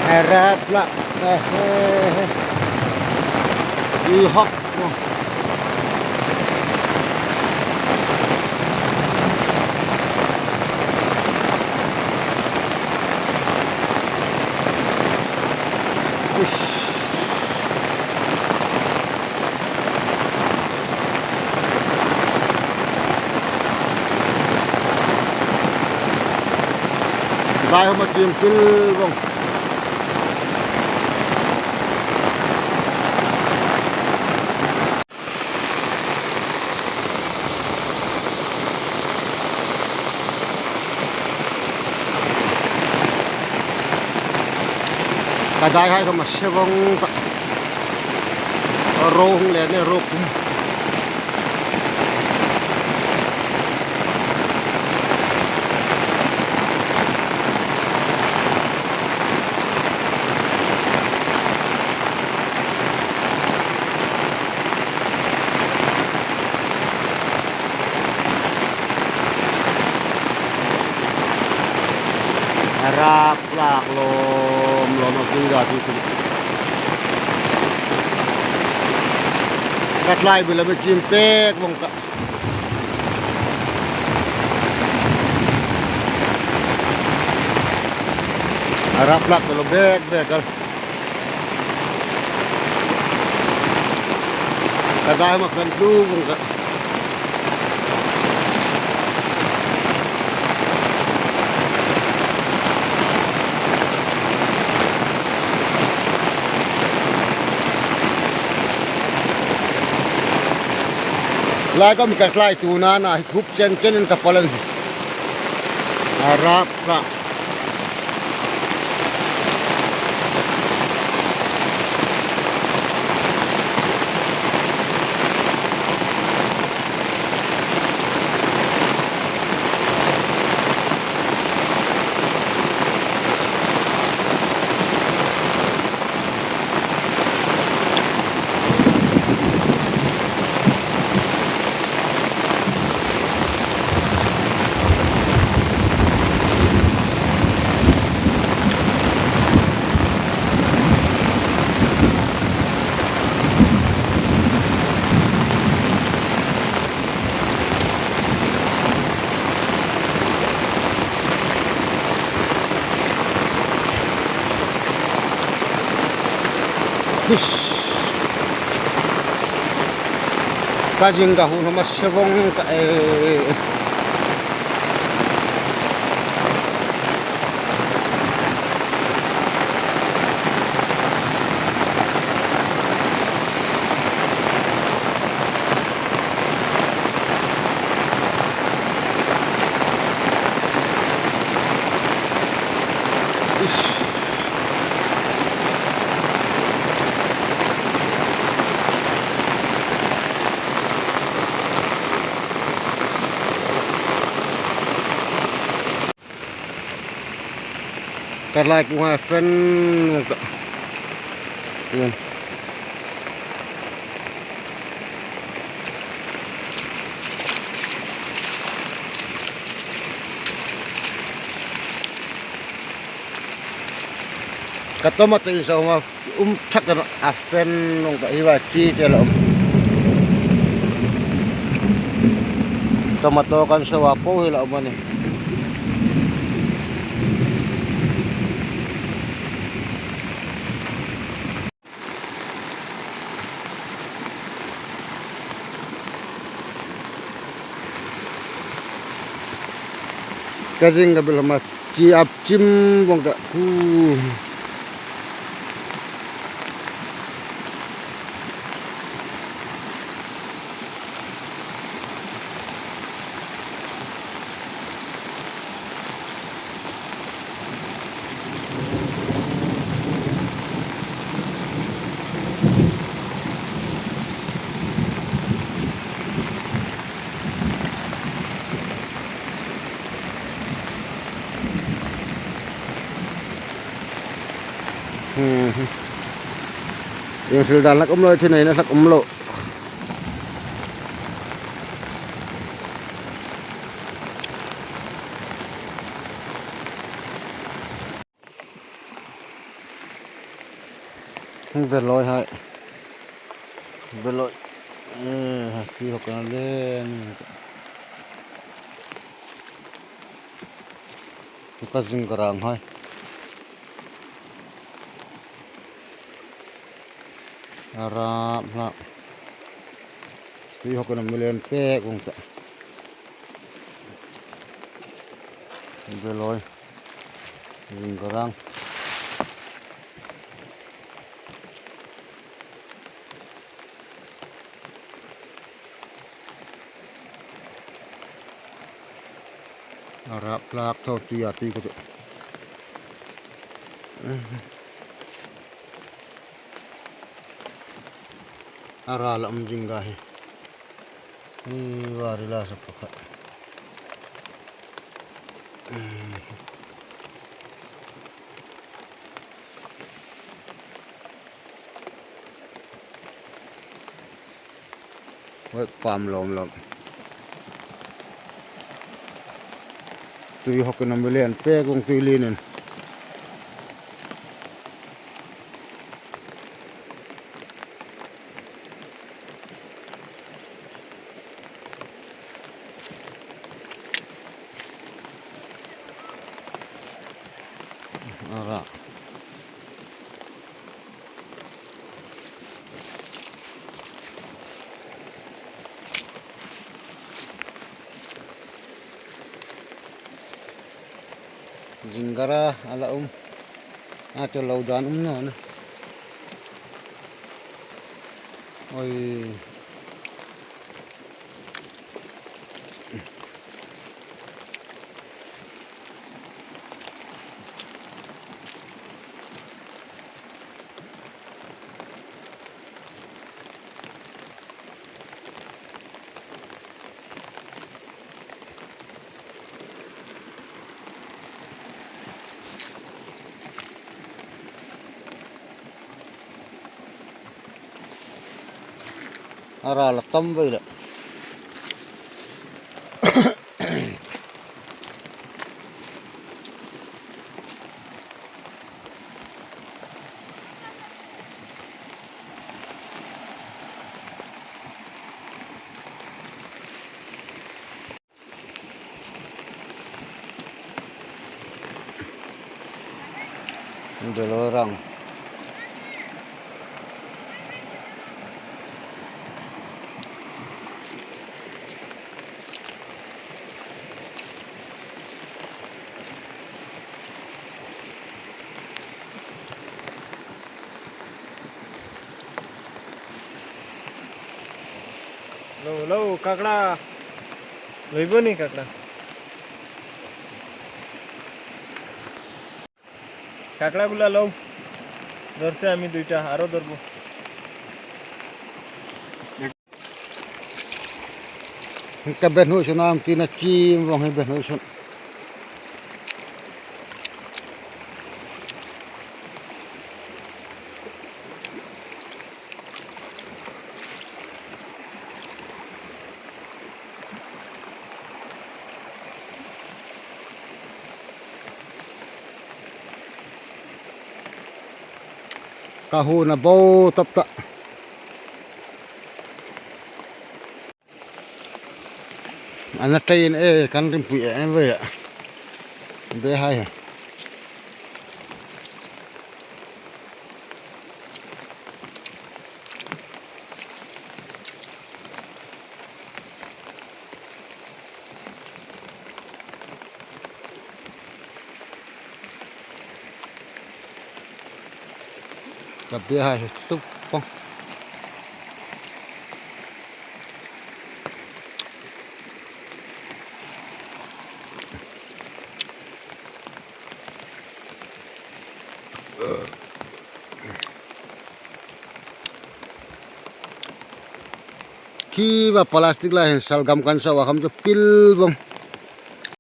Arab lah. Ihok. Ush. Vai một chim pil bông. Kadai hai kama sebong rohung le ne rokum. Harap lah lom tiga tu. Kat lai bila bercimpek bong tak. Harap lah kalau beg kalau. Kadai makan tu bong tak. Laiก็มีการคลายตูนานะทุบเจนกับพลันอารับละ Kajing kahun sama sebong Karena aku fan yan. Katomat yung sa mga umtsak na afen nung kaiwachi tila tomatokan sa wapo hila man eh. Kasing kabila mas ciap cim bong tak ku. Yung sildan lak umlo itu nih lak umlo. về lối hay về lối khi học nó lên cái rừng garang hay Arab lah khi học nó lên pe cũng vậy về lối rừng garang Arab plak thau tia ti ko ara lam jingga hi warila sapaka với palm lom lom tùy học cái nằm lên pe cũng tùy lên ara Jinggara ala cho lâu đoán nó nữa ôi ara là tâm vậy đấy để lo rằng lâu lâu काकडा लइब नि काकडा काकडा गुला लव धरছে আমি দুইটা আরো ধরবো cái bên nuôi cho nam tin là chim vòng hay bên nuôi cho kahu na bau tap tak anak kain kan rimpi vậy ạ bé hay cặp bé hay túc không khi mà plastic là salgam kan sa wakam cho pil bông